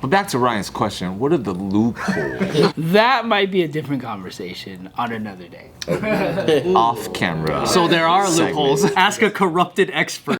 But back to Ryan's question, what are the loopholes? That might be a different conversation on another day. Off camera. So there are loopholes. Ask a corrupted expert.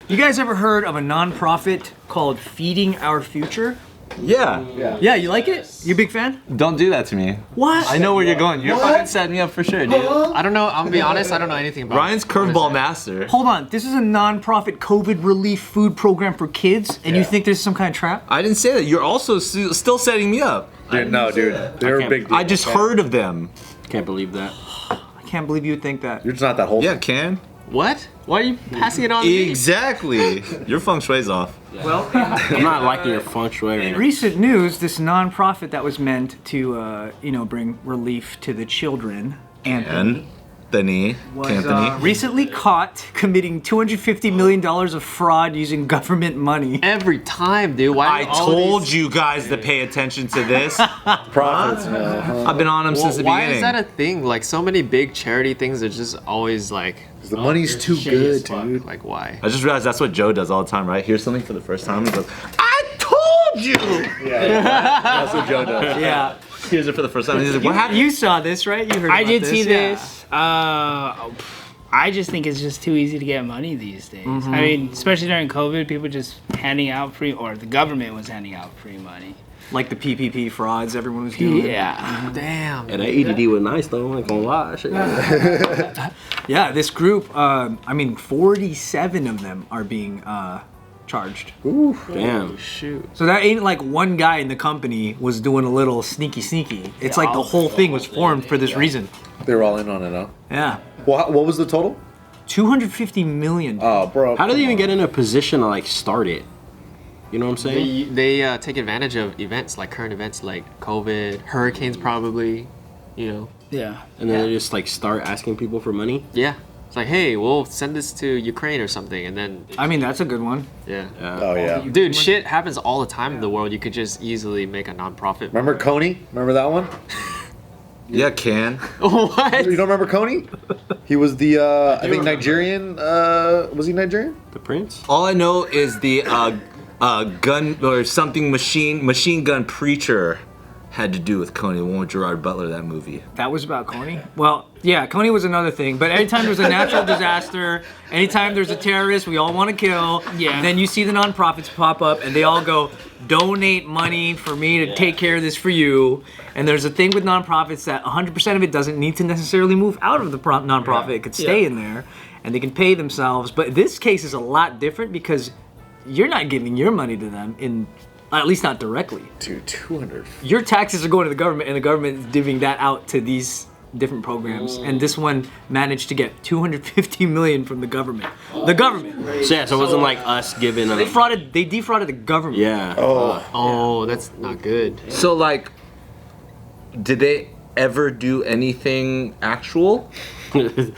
You guys ever heard of a nonprofit called Feeding Our Future? Yeah. Yeah, you like it? You a big fan? Don't do that to me. What? I know where you're going. You're fucking setting me up for sure, dude. I don't know. I'm gonna be honest. I don't know anything about Ryan's curveball master. Hold on, this is a nonprofit COVID relief food program for kids, and you think this is some kind of trap? I didn't say that. You're also still setting me up. Dude, no, dude. They're a big deal. I just heard of them. Can't believe that. I can't believe you would think that. You're just not that wholesome. Yeah, can. What? Why are you passing it on to me? Exactly. Your feng shui's off. Well, I'm not liking your feng shui right in now. recent news, this nonprofit that was meant to, bring relief to the children, Anthony, was recently caught committing $250 million of fraud using government money. Every time, dude. Why? I told you guys to pay attention to this. Profits. I've been on them since the Why beginning. is that a thing? Like so many big charity things are just always like. The money's too good, dude. Like why? I just realized that's what Joe does all the time, right? Hears something for the first time, he goes, "I told you." Yeah. That's what Joe does. Yeah. Hears it for the first time. He's like, "What happened?" You saw this, right? You heard I about did this. see Yeah. this. I just think it's just too easy to get money these days. I mean, especially during COVID, people just handing out free, or the government was handing out free money. Like the PPP frauds everyone was doing. Yeah. Damn. And that EDD was nice though, I ain't gonna lie. Shit. Yeah, this group, 47 of them are being charged. Damn. Shoot. So that ain't like one guy in the company was doing a little sneaky. It's like the whole thing was formed for this reason. They were all in on it, huh? Yeah. What was the total? 250 million. Oh, bro. How do they even get in a position to like start it? You know what I'm saying? They take advantage of events like current events like COVID, hurricanes probably. You know. Yeah. And then they just like start asking people for money? Yeah. It's like, hey, we'll send this to Ukraine or something, and then I mean, that's a good one. yeah. Oh, yeah. Dude, shit happens all the time in the world. You could just easily make a nonprofit. Remember Coney? Remember that one? Yeah, can. What? You don't remember Coney? He was the, I think Nigerian, was he Nigerian? The prince? All I know is the gun or something machine gun preacher had to do with Coney, the one with Gerard Butler, that movie. That was about Coney? Well, yeah, Coney was another thing. But anytime there's a natural disaster, anytime there's a terrorist we all want to kill, then you see the nonprofits pop up and they all go, donate money for me to take care of this for you. And there's a thing with nonprofits that 100% of it doesn't need to necessarily move out of the nonprofit. It could stay in there and they can pay themselves. But this case is a lot different because you're not giving your money to them at least not directly. Dude, 200. Your taxes are going to the government, and the government is divvying that out to these different programs. And this one managed to get 250 million from the government. The government. So yeah, so it wasn't like us giving them. They defrauded the government. Yeah. Oh, that's not good. So like, did they ever do anything actual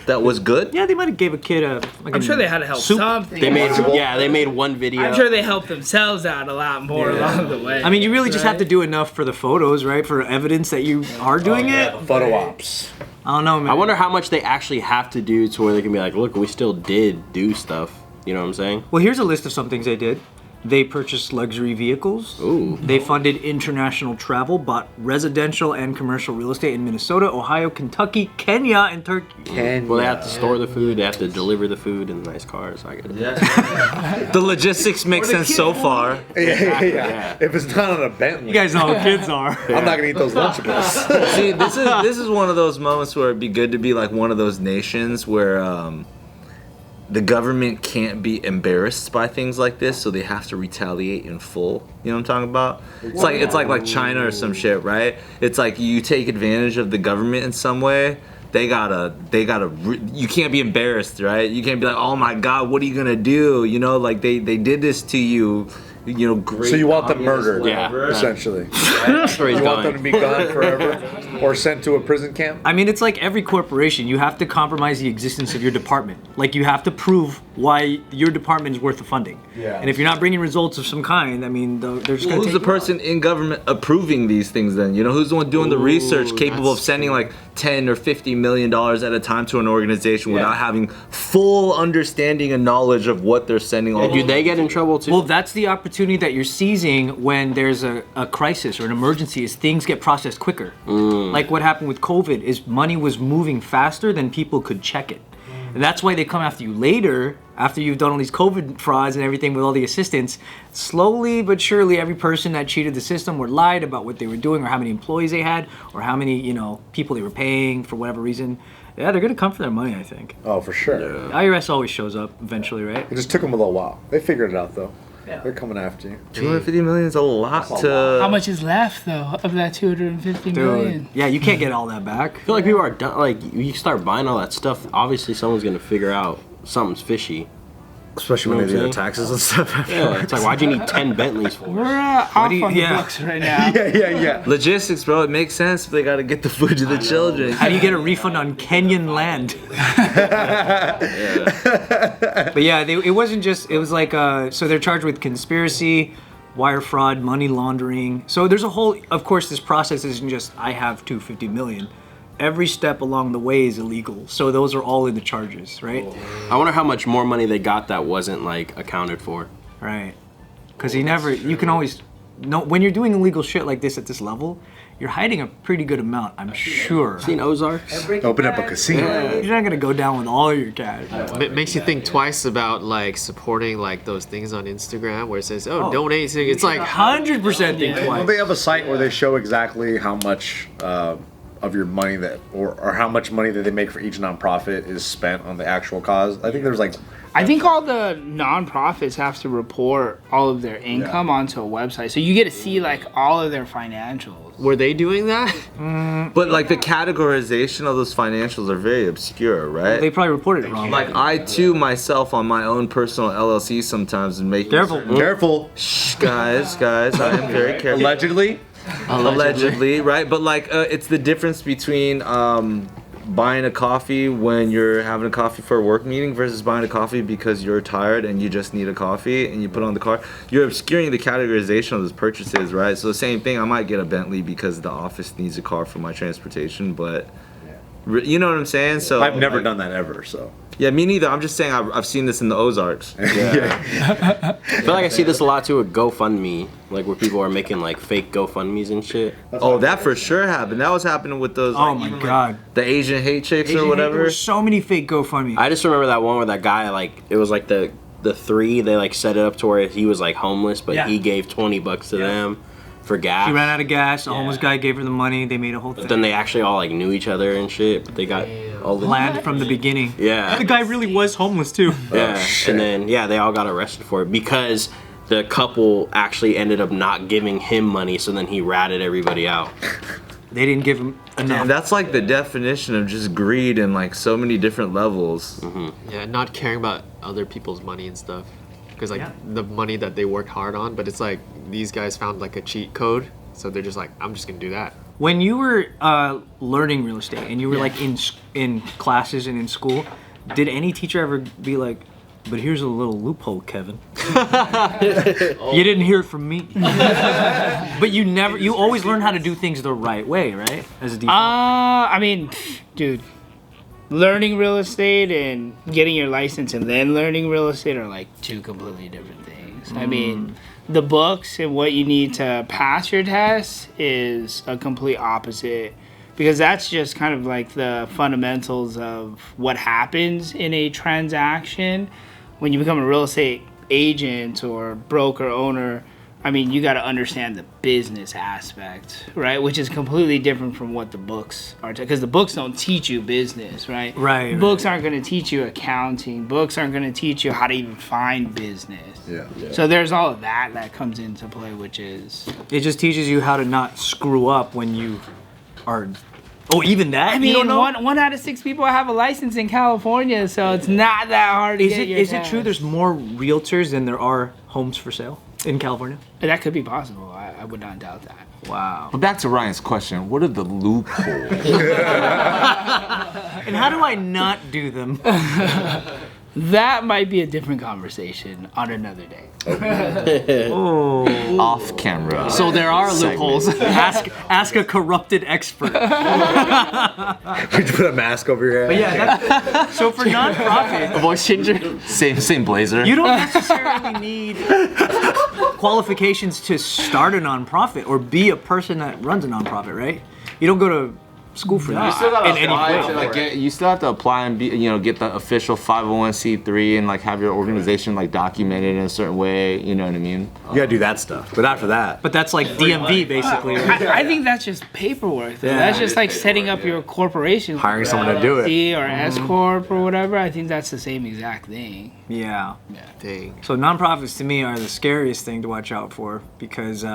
that was good? Yeah, they might have gave a kid I'm sure they had to help something. They made one video. I'm sure they helped themselves out a lot more along the way. I mean, you really just have to do enough for the photos, right? For evidence that you are doing it. Photo ops. I don't know, man. I wonder how much they actually have to do to where they can be like, look, we still did do stuff. You know what I'm saying? Well, here's a list of some things they did. They purchased luxury vehicles. Ooh. They funded international travel, bought residential and commercial real estate in Minnesota, Ohio, Kentucky, Kenya, and Turkey. Well, they have to store the food, they have to deliver the food in nice cars. I get it. The logistics make sense so far. Yeah. If it's not on a Bentley, You guys know how kids are. I'm not gonna eat those Lunchables. See, this is one of those moments where it'd be good to be like one of those nations where the government can't be embarrassed by things like this, so they have to retaliate in full. You know what I'm talking about? It's like China or some shit, right? It's like you take advantage of the government in some way. You can't be embarrassed, right? You can't be like, oh my God, what are you gonna do? You know, like they did this to you. You know, great. So you want them murdered, Yeah. essentially. That's where he's You want them going. to be gone forever. or sent to a prison camp. I mean, it's like every corporation. You have to compromise the existence of your department. Like, you have to prove why your department is worth the funding. Yeah. And if you're not bringing results of some kind, I mean, they're just going to Who's the person in government approving these things then? You know, who's the one doing the research capable of sending like 10 or 50 million dollars at a time to an organization without having full understanding and knowledge of what they're sending all Do they get in trouble too? Well, that's the opportunity that you're seizing when there's a crisis or an emergency, is things get processed quicker. Like what happened with COVID is money was moving faster than people could check it. And that's why they come after you later, after you've done all these COVID frauds and everything with all the assistants. Slowly but surely, every person that cheated the system or lied about what they were doing or how many employees they had or how many, people they were paying for whatever reason, yeah, they're going to come for their money, I think. Oh, for sure. The IRS always shows up eventually, right? It just took them a little while. They figured it out, though. Yeah. They're coming after you. 250 million is a lot to. How much is left though of that 250 million? Yeah, you can't get all that back. I feel like people are done. Like, you start buying all that stuff, obviously someone's gonna figure out something's fishy. Especially when they do their taxes and stuff. Yeah, it's like, why'd you need 10 Bentleys for? We're off on the books right now. Yeah. Logistics, bro. It makes sense if they got to get the food to the children. How do you get a refund on Kenyan land? But yeah, it wasn't just, it was like, so they're charged with conspiracy, wire fraud, money laundering. So there's a whole, of course, this process isn't just, I have 250 million. Every step along the way is illegal. So those are all in the charges, right? I wonder how much more money they got that wasn't like accounted for. Right. Because you can always, when you're doing illegal shit like this at this level, you're hiding a pretty good amount, I'm sure. Seen Ozarks? Open up a casino. You're not gonna go down with all your cash. It makes you think twice about like supporting like those things on Instagram where it says, donate. It's like 100% think Well, twice. they have a site where they show exactly how much of your money that, or how much money that they make for each nonprofit is spent on the actual cause. I think there's like. I think all the nonprofits have to report all of their income onto a website, so you get to see like all of their financials. Were they doing that? But like the categorization of those financials are very obscure, right? They probably reported it wrong. Like I too myself on my own personal LLC sometimes and make Careful. Shh, guys, I am very careful. Allegedly, right? But like it's the difference between buying a coffee when you're having a coffee for a work meeting versus buying a coffee because you're tired and you just need a coffee and you put it on the car. You're obscuring the categorization of those purchases, right? So the same thing, I might get a Bentley because the office needs a car for my transportation, but you know what I'm saying? So I've never done that ever, so. Yeah, me neither. I'm just saying I've seen this in the Ozarks. I feel like I see this a lot too with GoFundMe, like where people are making like fake GoFundMes and shit. Oh, that for sure happened. That was happening with those. Oh my god. The Asian hate chicks or whatever. There were so many fake GoFundMe. I just remember that one where that guy, like, it was like the three, they like set it up to where he was like homeless, but he gave $20 to them for gas. She ran out of gas. A homeless guy gave her the money. They made a whole thing. But then they actually all like knew each other and shit. But they got all the planned from the beginning. Yeah. The guy really was homeless too. Yeah. And then they all got arrested for it because the couple actually ended up not giving him money. So then he ratted everybody out. They didn't give him enough. And that's like the definition of just greed in like so many different levels. Mm-hmm. Yeah, not caring about other people's money and stuff. Because like the money that they worked hard on, but it's like these guys found like a cheat code, so they're just like, I'm just gonna do that. When you were learning real estate and you were like in classes and in school, did any teacher ever be like, but here's a little loophole, Kevin. You didn't hear it from me. But you always learn how to do things the right way, right? As a default. I mean, dude, learning real estate and getting your license and then learning real estate are like two completely different things. I mean, the books and what you need to pass your test is a complete opposite, because that's just kind of like the fundamentals of what happens in a transaction. When you become a real estate agent or broker owner, I mean, you got to understand the business aspect, right? Which is completely different from what the books are, because the books don't teach you business, right? Right. Books aren't going to teach you accounting. Books aren't going to teach you how to even find business. Yeah. So there's all of that comes into play, which is... It just teaches you how to not screw up when you are... Oh, even that? I You mean, don't know? one out of 6 people have a license in California, so it's not that hard to get your Is it true there's more realtors than there are homes for sale in California? That could be possible. I would not doubt that. Wow. But back to Ryan's question, what are the loopholes? And how do I not do them? That might be a different conversation on another day. Off camera. So there are loopholes. Ask a corrupted expert. Would you put a mask over your head? But yeah, so for nonprofit, A voice changer. Same blazer. you don't necessarily need qualifications to start a nonprofit or be a person that runs a nonprofit, right? You don't go to school for that. You still have to apply and be, get the official 501c3 and like have your organization like documented in a certain way. You know what I mean? You gotta do that stuff. But after that, But that's like DMV basically. I think that's just paperwork. Though. Yeah. That's just like setting up your corporation. hiring someone to do it. LLC or S corp or whatever. I think that's the same exact thing. Yeah. Dang. So nonprofits to me are the scariest thing to watch out for because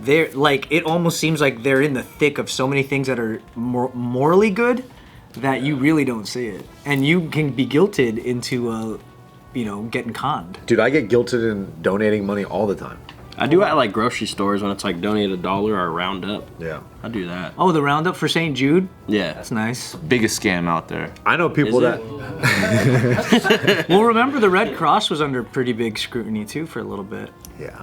they're like it almost seems like they're in the thick of so many things that are morally good that you really don't see it, and you can be guilted into getting conned. Dude, I get guilted in donating money all the time. I do at like grocery stores when it's like donate $1 or round up. Yeah. I do that. Oh, the roundup for St. Jude? Yeah. That's nice. Biggest scam out there. I know people Is that. Well, remember the Red Cross was under pretty big scrutiny too for a little bit. Yeah.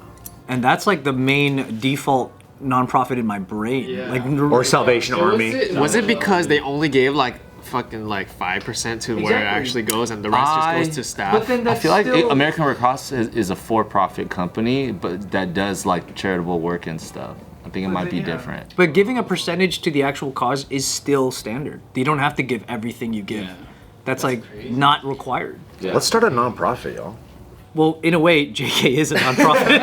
And that's like the main default nonprofit in my brain. Yeah. Like Or Salvation Army. Was it because they only gave like fucking like 5% to where it actually goes and the rest just goes to staff? I feel like American Red Cross is a for-profit company, but that does like charitable work and stuff. I think it might be different. But giving a percentage to the actual cause is still standard. You don't have to give everything you give. That's like not required. Let's start a nonprofit, y'all. Well, in a way, JK is a nonprofit.